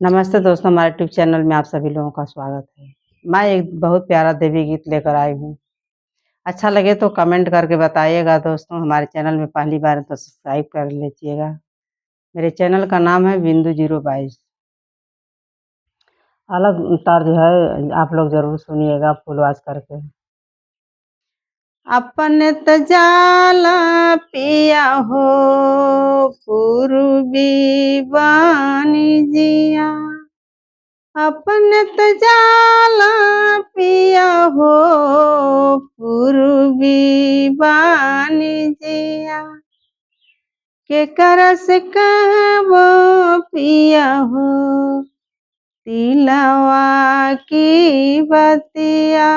नमस्ते दोस्तों, हमारे यूट्यूब चैनल में आप सभी लोगों का स्वागत है। मैं एक बहुत प्यारा देवी गीत लेकर आई हूँ। अच्छा लगे तो कमेंट करके बताइएगा दोस्तों। हमारे चैनल में पहली बार है तो सब्सक्राइब कर लीजिएगा। मेरे चैनल का नाम है बिंदु 022। अलग तर्ज है, आप लोग ज़रूर सुनिएगा फुल आवाज़ करके। अपने त जाला पिया हो पूर्वी बानिजिया, अपने त जाला पिया हो पूर्वी बानिजिया, केकरा से कहबो पिया हो दिलवा की बतिया।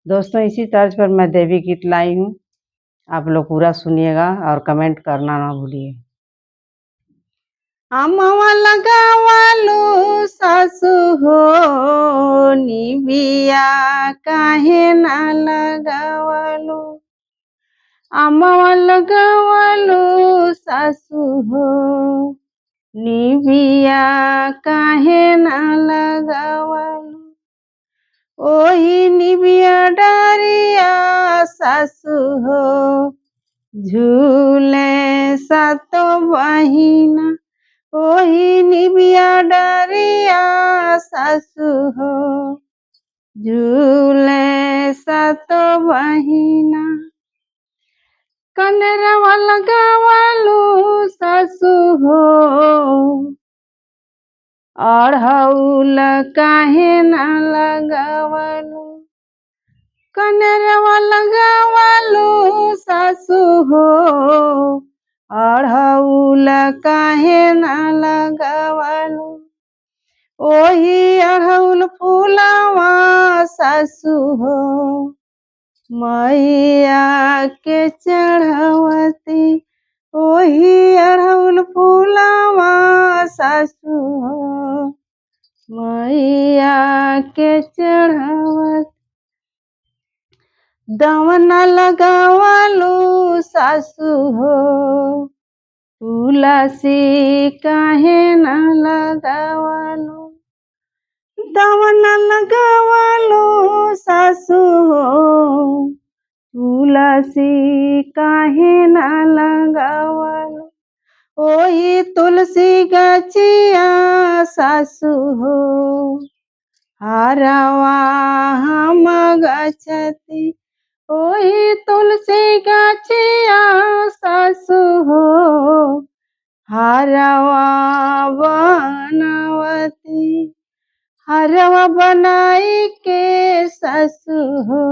दोस्तों, इसी तर्ज पर मैं देवी गीत लाई हूँ। आप लोग पूरा सुनिएगा और कमेंट करना ना भूलिए। अमवा लगावलू सासु हो निबिया काहे ना लगावलू, अमवा लगावलू सासु हो निबिया काहे ना लगावलू, ओही निबिया डारिया सासु हो झूले सातो बहिना, ओही निबिया डारिया सासु हो झूले सातो बहिना, कनरवा लगावलू सासु हो अढ़ौल काहे ना लगावलू, कनरवा लगावलू सासु हो अढ़ौल काहे ना लगावलू, ओही अढ़ौल फूलवा सासु हो मैया के चढ़वती, ओही अढ़ौल फूलवा सासु हो मैया के चढ़वती, दवना लगावलू सासु हो तुलसी काहे ना लगावलू, दवना लगावलू सासु हो तुलसी काहे ना लगावलू, ओही तुलसी गछिया सासु हो हरवा हम गछती, ओही तुलसी गछिया सासु हो हरवा बनवती, हरवा बनाई के सासु हो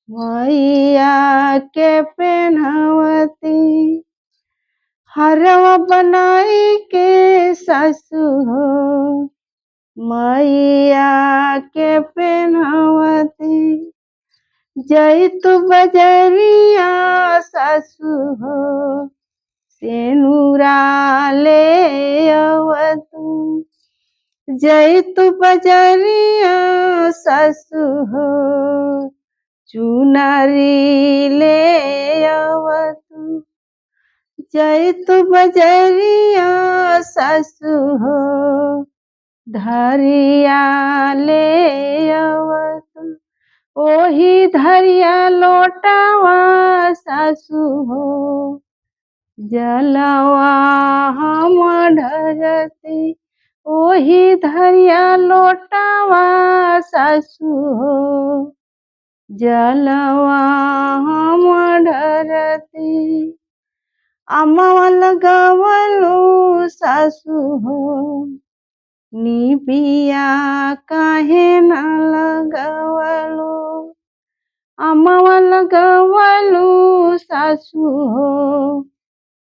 मैया के पहनवती, हरवा बनाई के सासु हो मैया के पहनवती, जैतु बजरिया सासु हो सेनुरा ले अवतू, जैतु बजरिया सासु हो चुनरी ले अवतू, जैतु बजरिया सासु हो धरिया ले अवतू, ओही धरिया लोटावा सासु हो जलवा हम ढरती, ओही धरिया लोटावा सासु हो जलवा हम ढरती, अमवा लगावलू सासु हो निबिया काहे ना लगावलू, अमवा लगावलू सासु हो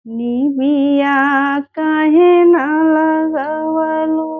निबिया काहे ना लगावलू।